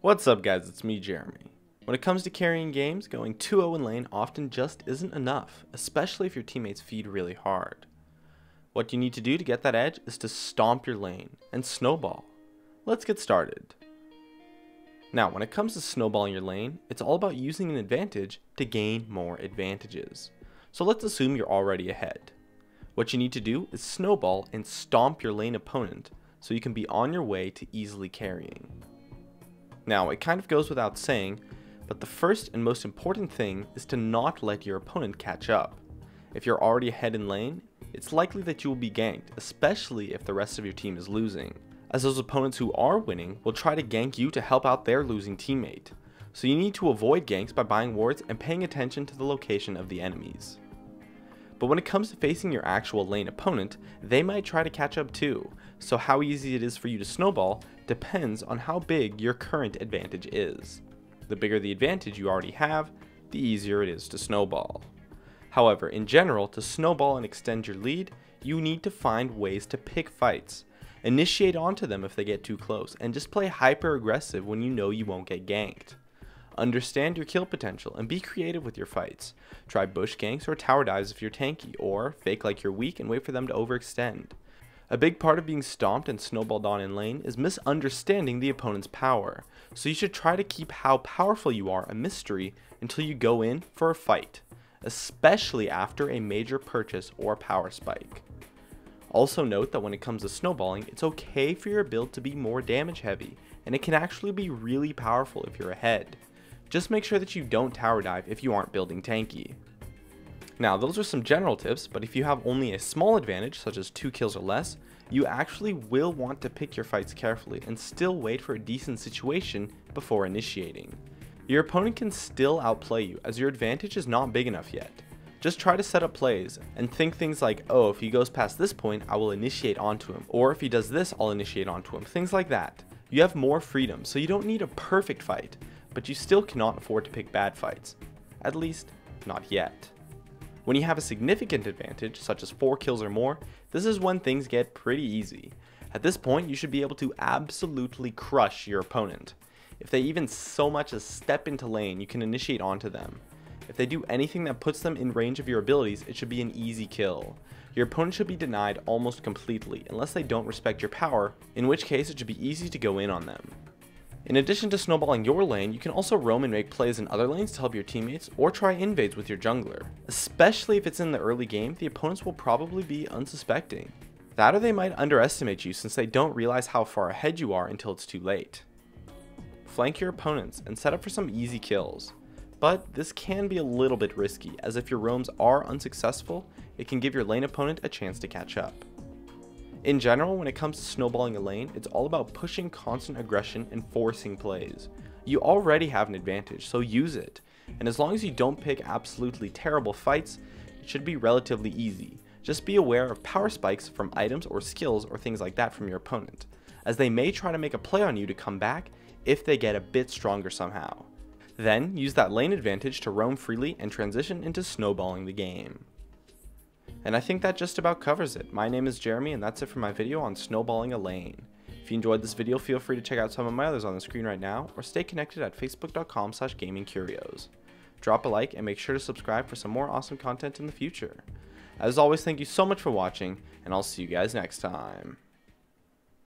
What's up guys, it's me Jeremy. When it comes to carrying games, going 2-0 in lane often just isn't enough, especially if your teammates feed really hard. What you need to do to get that edge is to stomp your lane and snowball. Let's get started. Now when it comes to snowballing your lane, it's all about using an advantage to gain more advantages. So let's assume you're already ahead. What you need to do is snowball and stomp your lane opponent so you can be on your way to easily carrying. Now, it kind of goes without saying, but the first and most important thing is to not let your opponent catch up. If you're already ahead in lane, it's likely that you will be ganked, especially if the rest of your team is losing, as those opponents who are winning will try to gank you to help out their losing teammate. So you need to avoid ganks by buying wards and paying attention to the location of the enemies. But when it comes to facing your actual lane opponent, they might try to catch up too, so how easy it is for you to snowball depends on how big your current advantage is. The bigger the advantage you already have, the easier it is to snowball. However, in general, to snowball and extend your lead, you need to find ways to pick fights. Initiate onto them if they get too close, and just play hyper aggressive when you know you won't get ganked. Understand your kill potential and be creative with your fights. Try bush ganks or tower dives if you're tanky, or fake like you're weak and wait for them to overextend. A big part of being stomped and snowballed on in lane is misunderstanding the opponent's power, so you should try to keep how powerful you are a mystery until you go in for a fight, especially after a major purchase or power spike. Also note that when it comes to snowballing, it's okay for your build to be more damage heavy, and it can actually be really powerful if you're ahead. Just make sure that you don't tower dive if you aren't building tanky. Now those are some general tips, but if you have only a small advantage such as 2 kills or less, you actually will want to pick your fights carefully and still wait for a decent situation before initiating. Your opponent can still outplay you as your advantage is not big enough yet. Just try to set up plays and think things like, oh, if he goes past this point I will initiate onto him, or if he does this I'll initiate onto him, things like that. You have more freedom, so you don't need a perfect fight, but you still cannot afford to pick bad fights. At least, not yet. When you have a significant advantage, such as 4 kills or more, this is when things get pretty easy. At this point, you should be able to absolutely crush your opponent. If they even so much as step into lane, you can initiate onto them. If they do anything that puts them in range of your abilities, it should be an easy kill. Your opponent should be denied almost completely, unless they don't respect your power, in which case it should be easy to go in on them. In addition to snowballing your lane, you can also roam and make plays in other lanes to help your teammates, or try invades with your jungler. Especially if it's in the early game, the opponents will probably be unsuspecting. That or they might underestimate you since they don't realize how far ahead you are until it's too late. Flank your opponents and set up for some easy kills. But this can be a little bit risky, as if your roams are unsuccessful, it can give your lane opponent a chance to catch up. In general, when it comes to snowballing a lane, it's all about pushing constant aggression and forcing plays. You already have an advantage, so use it. And as long as you don't pick absolutely terrible fights, it should be relatively easy. Just be aware of power spikes from items or skills or things like that from your opponent, as they may try to make a play on you to come back if they get a bit stronger somehow. Then, use that lane advantage to roam freely and transition into snowballing the game. And I think that just about covers it. My name is Jeremy, and that's it for my video on snowballing a lane. If you enjoyed this video, feel free to check out some of my others on the screen right now, or stay connected at facebook.com/gamingcurios. Drop a like and make sure to subscribe for some more awesome content in the future. As always, thank you so much for watching, and I'll see you guys next time.